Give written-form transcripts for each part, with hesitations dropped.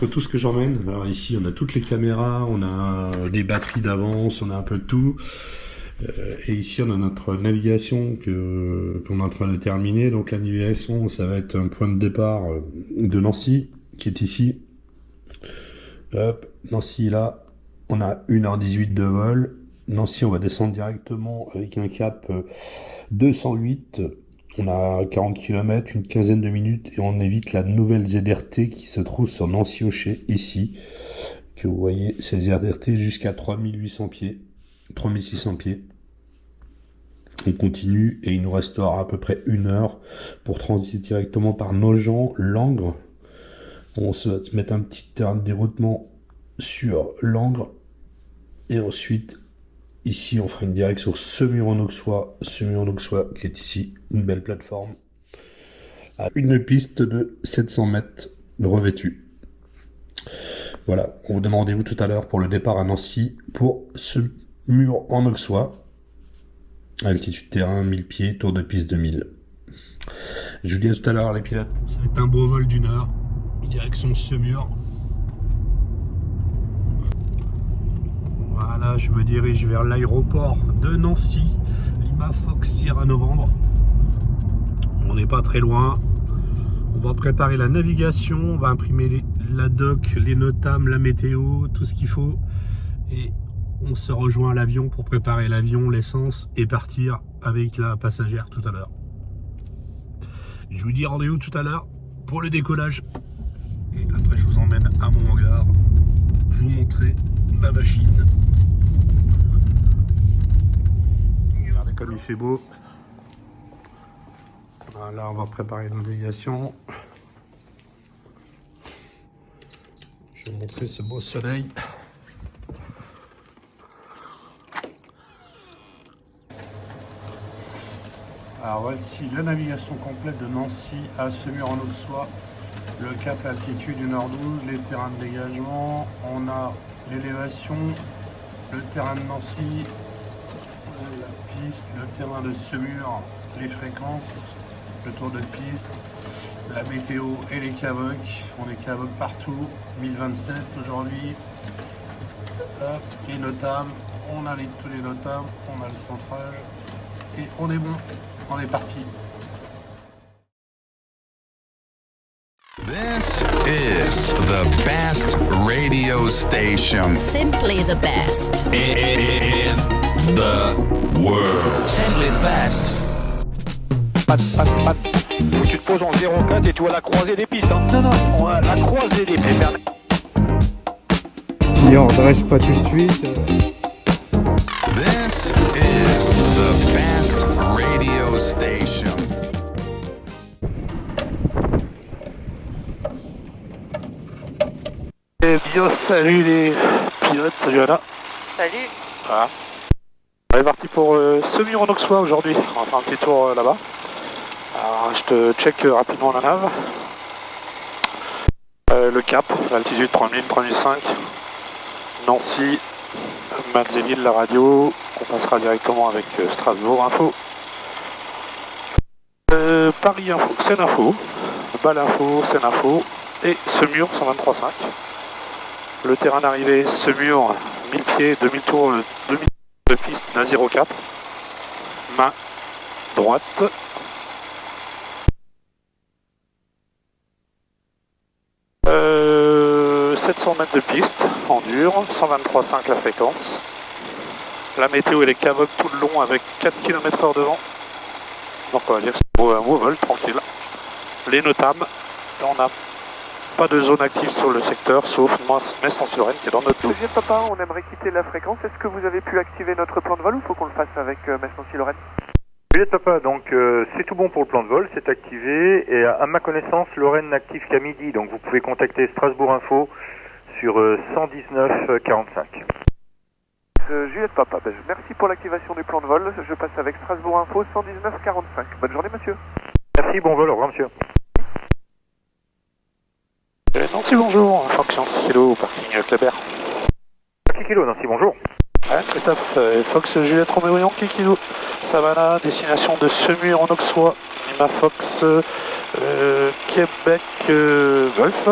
montre tout ce que j'emmène. Alors ici, on a toutes les caméras, on a des batteries d'avance, on a un peu de tout. Et ici, on a notre navigation qu'on est en train de terminer. Donc la navigation, ça va être un point de départ de Nancy, qui est ici. Hop, Nancy là, on a 1h18 de vol. Nancy, on va descendre directement avec un cap 208. On a 40 km, une quinzaine de minutes, et on évite la nouvelle ZRT qui se trouve sur Nancy-Aucher, ici. Que vous voyez, c'est ZRT jusqu'à 3800 pieds, 3600 pieds. On continue et il nous restera à peu près 1 heure pour transiter directement par Nogent, Langres. On se va mettre un petit terrain de déroutement sur Langres. Et ensuite, ici, on fera une direction Semur-en-Auxois. Semur-en-Auxois qui est ici, une belle plateforme. À une piste de 700 mètres de revêtue. Voilà, on vous donne rendez-vous tout à l'heure pour le départ à Nancy pour Semur-en-Auxois. Altitude terrain, 1000 pieds, tour de piste 2000. Je vous dis à tout à l'heure les pilotes. Ça va être un beau vol d'1 heure. Direction Semur. Voilà, je me dirige vers l'aéroport de Nancy. Lima Fox Sierra Novembre. On n'est pas très loin. On va préparer la navigation. On va imprimer la doc, les NOTAM, la météo, tout ce qu'il faut. Et on se rejoint à l'avion pour préparer l'avion, l'essence et partir avec la passagère tout à l'heure. Je vous dis rendez-vous tout à l'heure pour le décollage. Et après je vous emmène à mon hangar. Je vous montrer ma machine. Regardez comme il fait beau. Voilà, on va préparer la navigation. Je vais vous montrer ce beau soleil. Alors voici la navigation complète de Nancy à Semur-en-Auxois. Le cap altitude 1h12, les terrains de dégagement, on a l'élévation, le terrain de Nancy, la piste, le terrain de Semur, les fréquences, le tour de piste, la météo et les CAVOC. On est CAVOC partout, 1027 aujourd'hui. Hop, et NOTAM, on a tous les NOTAM, on a le centrage et on est bon. On est parti. This is the best radio station. Simply the best. In the world. Simply the best. Tu te poses en 0,4 et tu vois la croisée des pistes. Hein. Non, on a la croisée des pistes. Si on ne redresse pas tout de suite. This is the best radio station. Eh bien, salut les pilotes, salut Anna. Salut. Voilà. On est parti pour Semur-en-Auxois aujourd'hui. On va faire un petit tour là-bas. Alors, je te check rapidement la nave. Le cap, l'altitude 3000, 3005. Nancy, Matzéville, la radio. On passera directement avec Strasbourg Info. Paris Info, Seine Info. Bâle Info, Seine Info. Et Semur 123.5. Le terrain d'arrivée, Semur, 1000 pieds, 2000 tours, 2000 de piste, na 04. Main droite. Euh, 700 mètres de piste, en dur, 123.5 la fréquence. La météo et les CAVOC tout le long avec 4 km/h de vent. Donc on va dire que c'est un beau vol, tranquille. Les NOTAM, on n'a pas de zone active sur le secteur, sauf Metz-en-Lorraine qui est dans notre dos. Monsieur Papa, on aimerait quitter la fréquence. Est-ce que vous avez pu activer notre plan de vol ou faut qu'on le fasse avec Metz-en-Lorraine? Juliette Papa, donc c'est tout bon pour le plan de vol, c'est activé et à ma connaissance, Lorraine n'active qu'à midi, donc vous pouvez contacter Strasbourg Info sur 119 45. Juliette Papa, merci pour l'activation du plan de vol. Je passe avec Strasbourg Info 119 45. Bonne journée monsieur. Merci, bon vol, au revoir monsieur. Nancy, bonjour, Fonction Kilo, parking Clébert. Parking Kilo, Nancy, bonjour. Ouais, Christophe, Fox Juliette Roméo Yankee Kilo, Savannah, destination de Semur-en-Auxois, Lima Fox, Québec Golf,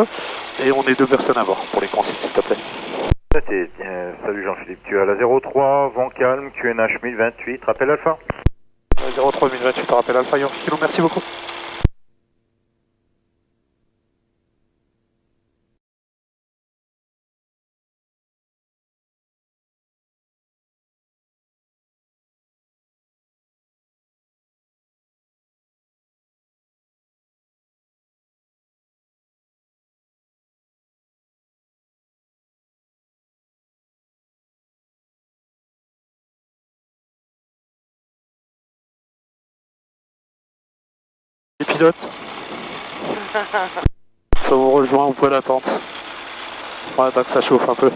et on est 2 personnes à bord pour les consignes, s'il te plaît. Salut Jean-Philippe, tu es à la 03, vent calme, QNH 1028, rappel alpha. 03 1028, rappel Alpha Yankee Kilo, merci beaucoup. Les pilotes, ça vous rejoint au point d'attente. Ouais, donc ça chauffe un peu.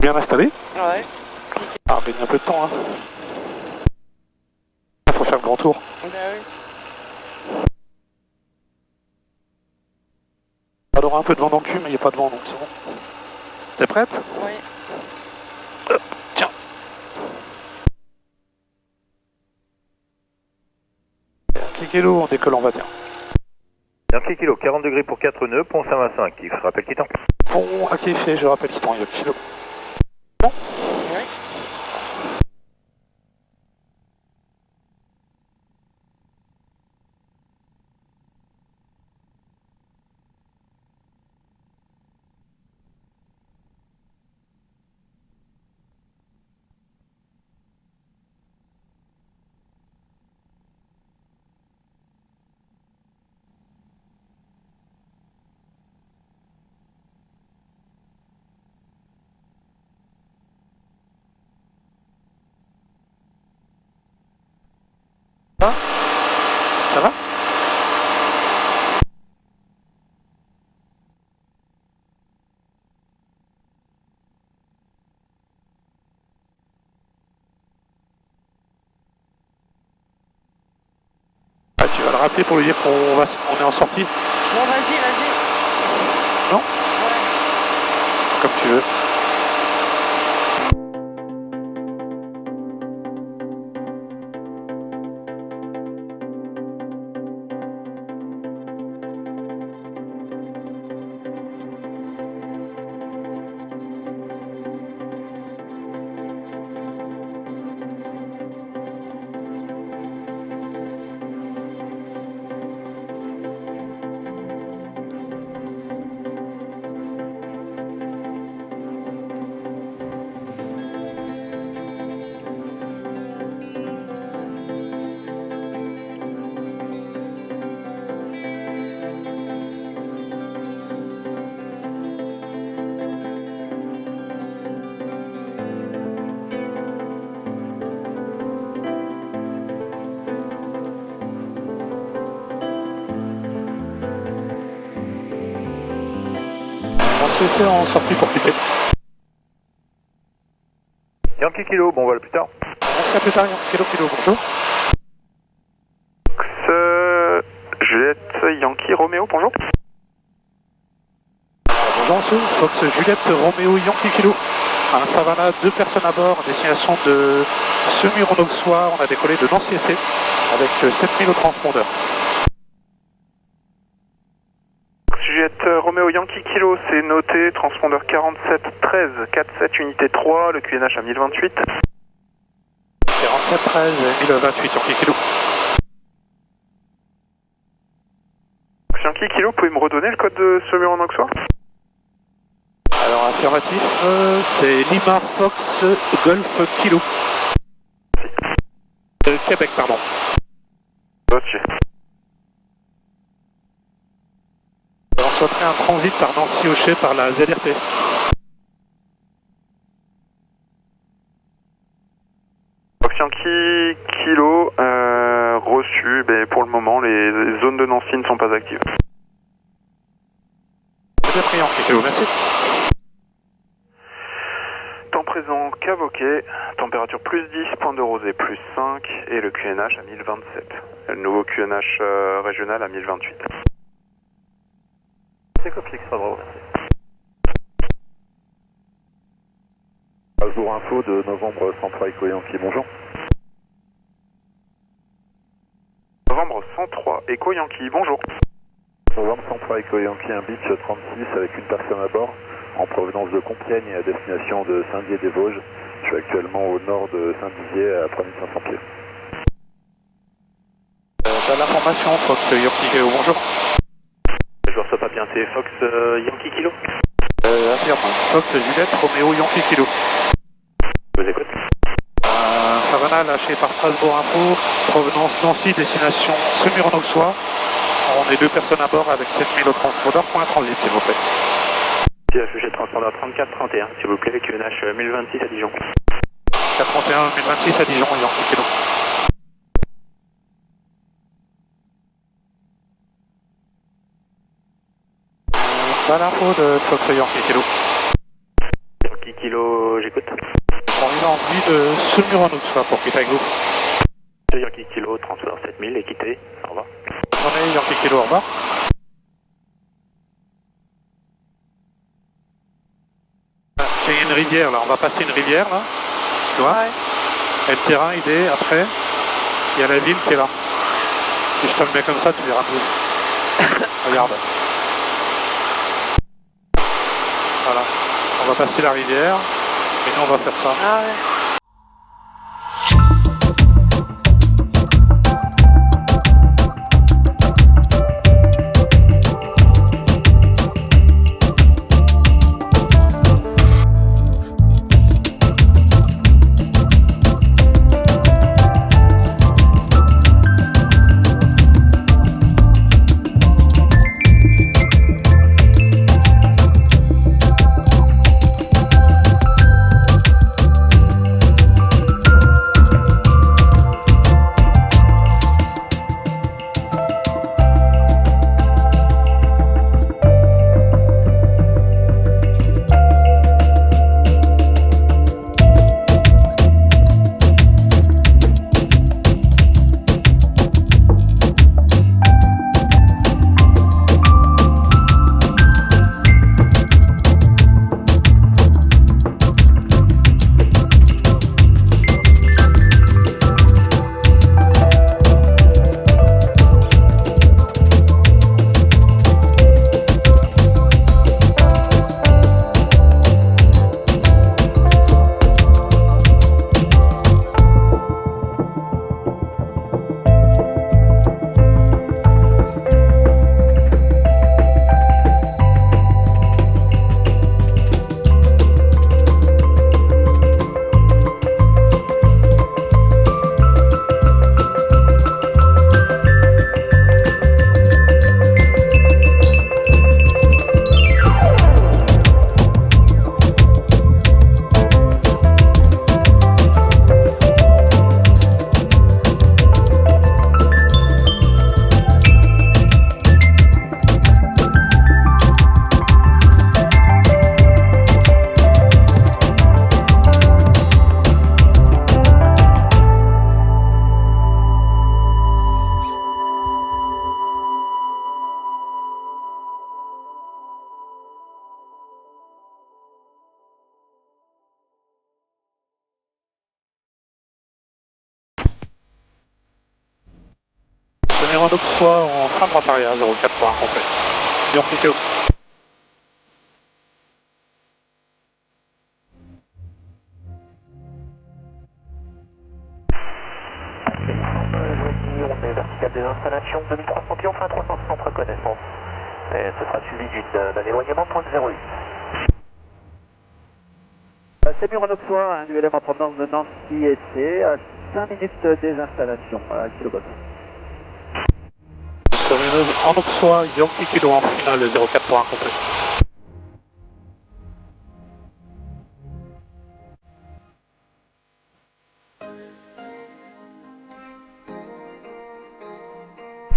Bien installé? Ouais. Ah, gagne un peu de temps, hein. Faut faire le grand tour. Bah oui. On aura un peu de vent dans le cul, mais il n'y a pas de vent, donc c'est bon. T'es prête? Oui. Hop, tiens. Kilo, on décolle, on va dire. Yankee Kilo, 40 degrés pour 4 nœuds, pont Saint-Vincent actif, rappel quittant. Pont actif et je rappelle qu'il y a Kilo. Bon. Oui. Ça va? Ah, tu vas le rappeler pour lui dire qu'on est en sortie? Bon, vas-y. Non? Ouais. Comme tu veux. On s'est fait en sortie pour quitter. Yankee Kilo, bon voilà plus tard. Merci à plus tard, Kilo, bonjour. Juliette Yankee Roméo, bonjour. Bonjour monsieur, Fox Juliette Roméo Yankee Kilo. Un Savannah, 2 personnes à bord, destination de Semur-en-Auxois. On a décollé de Nancy-Essé avec 7000 au transpondeur. Juliette Roméo Yankee Kilo, c'est noté, transpondeur 4713, 47 unité 3, le QNH à 1028. 4713, 1028 Yankee Kilo. Yankee Kilo, vous pouvez me redonner le code de Semur-en-Auxois? Alors affirmatif, c'est Lima Fox Golf Kilo. Québec, pardon. Ok. On souhaiterait un transit par Nancy-Auchet par la ZRT. Fox Yankee Kilo, reçu, mais pour le moment les zones de Nancy ne sont pas actives. C'est bien pris Yankee Kilo, merci. Temps présent Cavoquet, température plus 10, point de rosée plus 5 et le QNH à 1027. Le nouveau QNH régional à 1028. C'est copié, extra bravo, merci. Jour info de novembre 103 Eco Yankee, bonjour. 103 Echo Yankee, bonjour. Novembre 103 Echo Yankee, un beach 36 avec une personne à bord en provenance de Compiègne et à destination de Saint-Dié-des-Vosges. Je suis actuellement au nord de Saint-Dizier à 3500 pieds. T'as l'information, Fox Yankee Kilo, bonjour. Je reçois pas bien, c'est Fox Yankee Kilo. Affirme, Fox Juliette Roméo Yankee Kilo. Je vous écoute. Savannah lâché par Strasbourg Info, provenance Nancy, destination Semur-en-Auxois. On est 2 personnes à bord avec 7000 au transpondeur, point transit s'il vous plaît. J'ai transpondeur 3431, s'il vous plaît, QNH 1026 à Dijon. 431 1026 à Dijon, Yankee Kilo. Pas l'info de Fox Yankee Kilo. Yankee Kilo, j'écoute. On est en vue de Semur-en-Auxois pour Kitaigo. Yankee Kilo, transpondeur 7000, équité, au revoir. On est Yankee Kilo, au revoir. Il y a une rivière là, on va passer une rivière là, tu vois, et le terrain il est après, il y a la ville qui est là. Si je te le mets comme ça, tu verras tout. Regarde. Voilà, on va passer la rivière, et nous on va faire ça. Ah ouais. Semur-en-Auxois en train de Rotaria, 04 pour un complet. Yankee Kilo. On est vertical des installations, 2300 pieds, on fait un 360 reconnaissance. Et ce sera suivi d'un éloignement de 0,8. Semur-en-Auxois, un ULM en provenance de Nancy ET, à 5 minutes des installations, à Kilobot. Semur-en-Auxois, Yankee Kilo en finale, 04 pour un complet.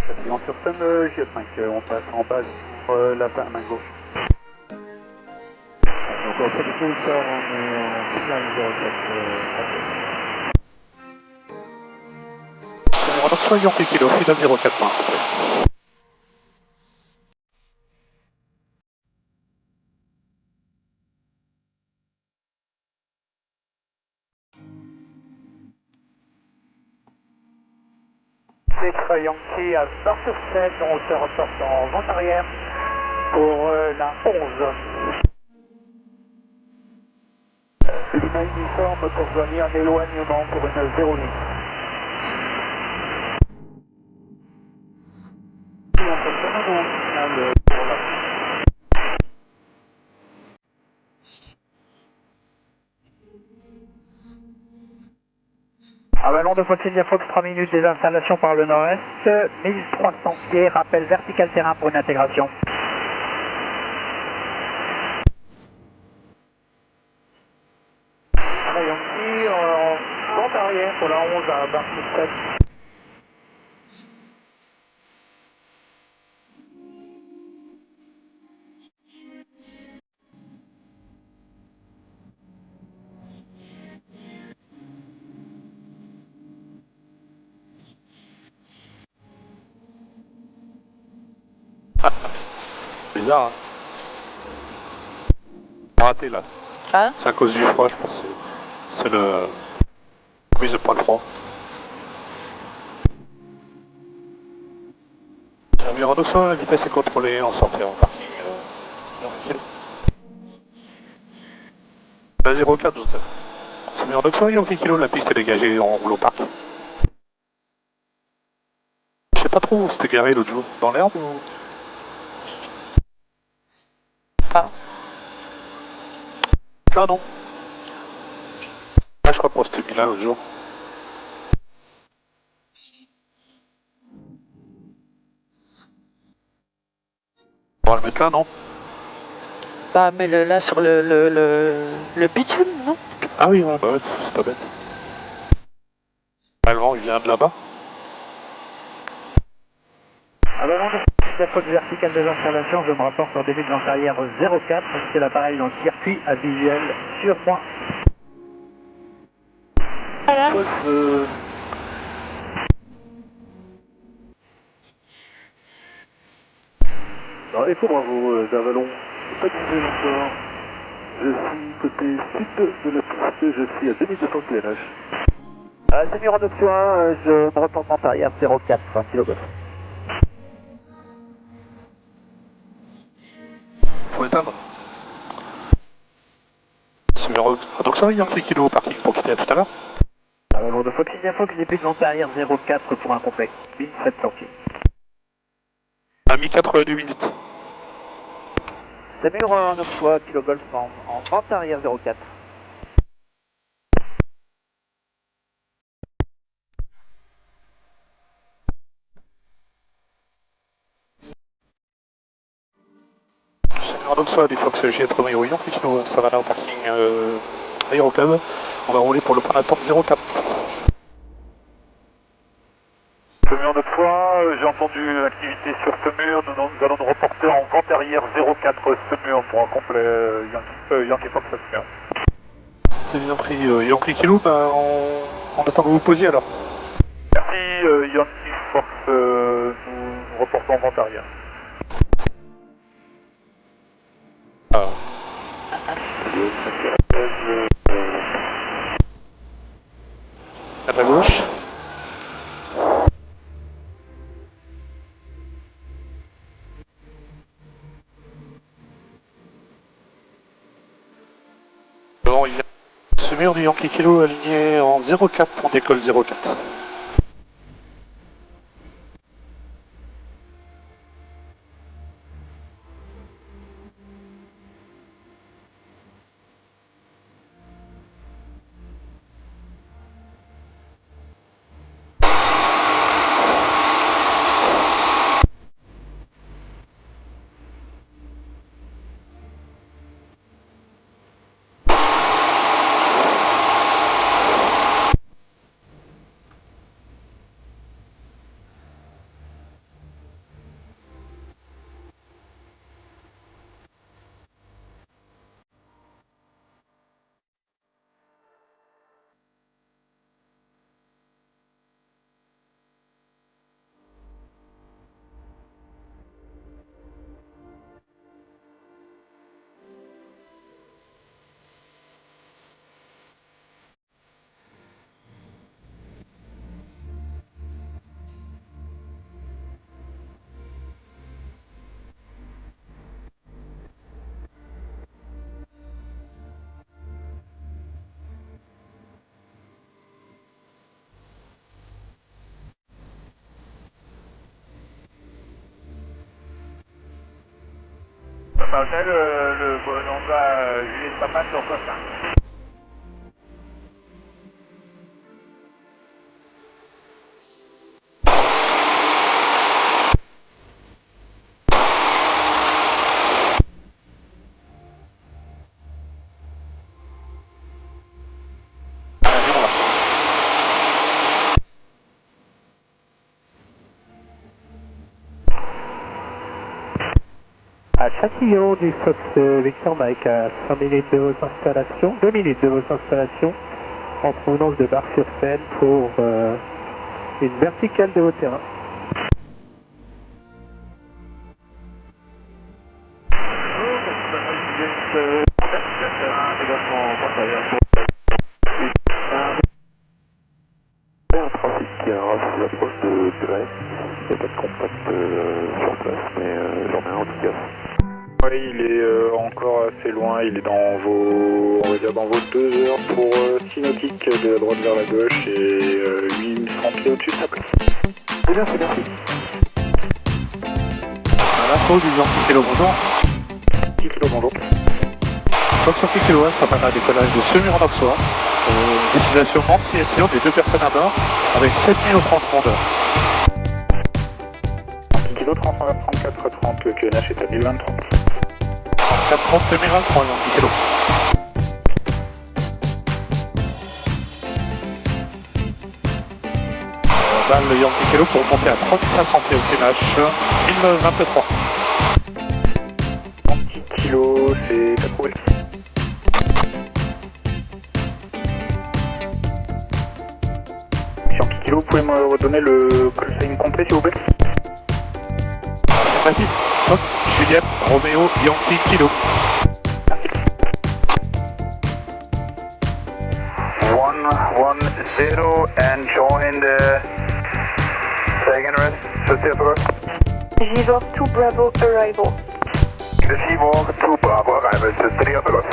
Châtillon sur Sun, J5, on passe en base sur la main gauche. Donc on fait le coup, ça, on est en finale 04. Semur-en-Auxois, Yankee Kilo, finale 04 pour un complet. C'est Yankee à Bar-sur-Seine, on se reporte en vente arrière pour la 11. Lima uniforme pour joigner un éloignement pour une 08. Avalon de Fox India Fox, 3 minutes des installations par le nord-est, 1300 pieds, rappel vertical terrain pour une intégration. Yankee en vente arrière pour la 11 à Bar-sur-Seine. Bizarre, hein. Raté là. Ah. C'est à cause du froid, je pense. C'est le... Oui, c'est pas le froid. Environ 200, la vitesse est contrôlée, on sortait en parking. La 04, je sais. C'est environ 200, Yankee Kilo, la piste est dégagée, on roule au parc. Je sais pas trop où c'était garé l'autre jour, dans l'herbe ou... Ah. Là, non. Là, je crois qu'on s'était mis là l'autre jour. On va le mettre là, non? Bah, mais là sur le bitume, non? Ah oui, ouais, bah ouais, c'est pas bête. Ah, le vent, il vient de là-bas. Avalon de Fox vertical des installations, je me rapporte en début de vente arrière 04, c'est l'appareil dans le circuit à visuel sur moi. Voilà. Alors, Echo Bravo d'Avalon, pas de visuel encore. Je suis côté sud de la piste, je suis à 2200 km. C'est Muradov 1, je me reporte en vente arrière 04, kg. Faut éteindre. C'est numéro... Ah, donc ça, il y a un kilo au parking pour quitter à tout à l'heure. Avalon de Fox India Fox, début de vente arrière 04 pour un complet. 1700 pieds. À mi-4 2 minutes. C'est Muradov 1, kilo Golf en vente arrière 04. Donc ça, des Fox J80 Orion, puis sinon ça va là au parking Aéroclub. On va rouler pour le point d'attente 04. Semur de fois, j'ai entendu activité sur Semur, nous allons nous reporter en vente arrière 04 Semur pour un complet Yankee Fox Semur. C'est bien pris Yankee Kilo, bah on attend que vous posiez alors. Merci Yankee Fox, nous reportons en vente arrière. À la gauche. Bon, il y a ce mur du Yankee Kilo aligné en 04, on décolle 04. Papa Hôtel, le Bonanza Juliette Papa sur 65. À Châtillon du Fox Victor Mike à 5 minutes de vos installations, 2 minutes de vos installations en provenance de Bar-sur-Seine pour une verticale de haut terrain. Un trafic qui arrache l'approche de Grès. Il n'y a pas de contact sur place, mais j'en ai un en tout cas. Oui, il est encore assez loin, il est dans vos, on va dire dans vos 2 heures pour 6 nautiques de la droite vers la gauche et 800 pieds au-dessus de la place. C'est bien, c'est bien. L'info du Yankee Kilo, bonjour. 10 kg, bonjour. Fox Yankee Kilo, ça va à décollage de Semur-en-Auxois. Destination Nancy-Sion, des 2 personnes à bord, avec 7000 au transpondeur. Kilo 34 30, le QNH est à 1023. 430 2023, Yankee Kilo. Le Yankee Kilo pour monter à 3500 pieds au QNH, 1023. 30 kg, c'est approuvé. Yankee Kilo, vous pouvez me redonner le call sign complet s'il vous plaît? Vas-y, Fox, Juliette, Roméo, Yankee Kilo. 110 and join the second rest. Seahawk 2 Bravo arrival. The Seahawk 2 Bravo arrival, c'est 3 Bravo.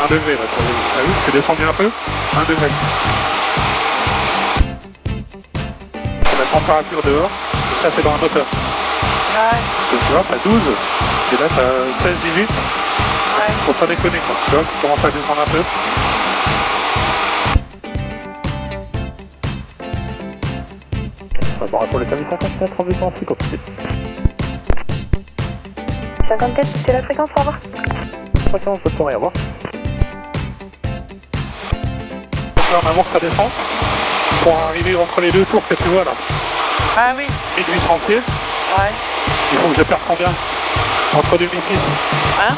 1 degré là, t'as vu, c'est descendu un peu? 1 degré. C'est la température dehors, et ça c'est dans un moteur. Ouais. Tu vois, t'as 12, et là t'as 16, 18. Ouais. Faut pas déconner quoi, tu vois, tu commences à descendre un peu. Bon, pour le service 54, en besoin, c'est compliqué. 54, c'est la fréquence, au revoir. Fréquence, je peux rien voir. En avant que ça descend, pour arriver entre les 2 tours que tu vois là. Ah oui. 1800 pieds. Ouais. Il faut que je perde combien? Entre 2006. Hein?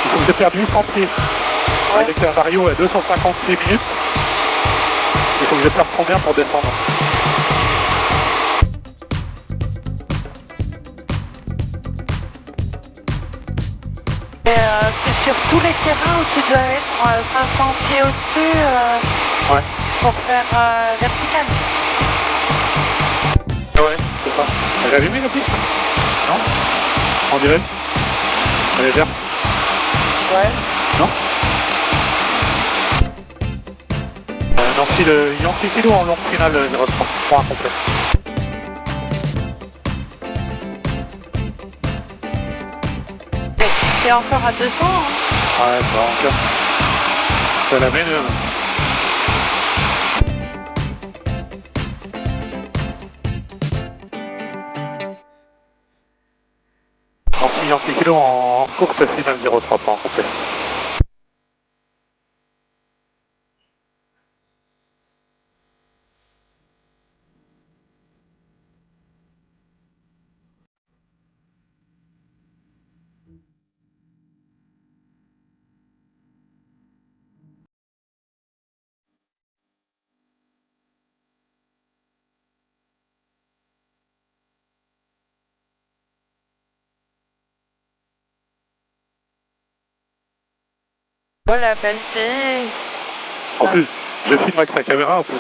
Il faut que je perde 800 pieds. Ouais. Avec un vario à 250 pieds minutes. Il faut que je perde combien pour descendre? C'est sur tous les terrains où tu dois être 500 pieds au-dessus ouais. Pour faire vertical. Ouais, c'est ça. Elle est allumée la piste? Non? On dirait? Elle est verte? Ouais. Non? Nancy, le Yankee Kilo en longue finale, il reprend pour un complet. C'est encore à 200 hein? Ouais, ça va encore. C'est la V2. Nancy Yankee Kilo en course finale 03 en complet. Oh la belle fille. En plus, je filme avec sa caméra en plus.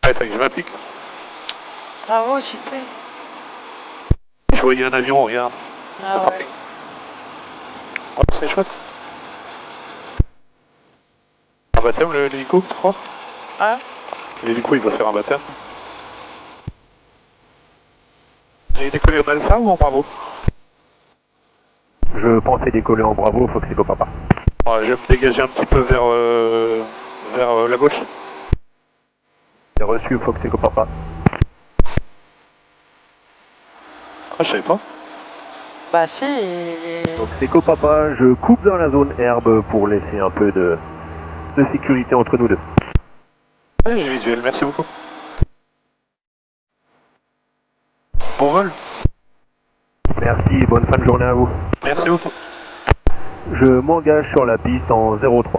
Ah, t'as que je m'applique. Bravo, JP. Je voyais un avion, regarde. Ah ouais. Ouais, c'est chouette. Un baptême, l'hélico, tu crois? Hein? L'hélico, il va faire un baptême. Vous avez décollé en alpha ou en bravo? Je pensais décoller en bravo, faut que c'est papa. Ouais, je vais me dégager un petit peu vers la gauche. C'est reçu, faut que c'est papa. Ah, je savais pas. Bah si. Donc c'est papa, je coupe dans la zone herbe pour laisser un peu de sécurité entre nous deux. Ouais, j'ai visuel, merci beaucoup. Bon vol. Merci, bonne fin de journée à vous. Merci beaucoup. Je m'engage sur la piste en 03.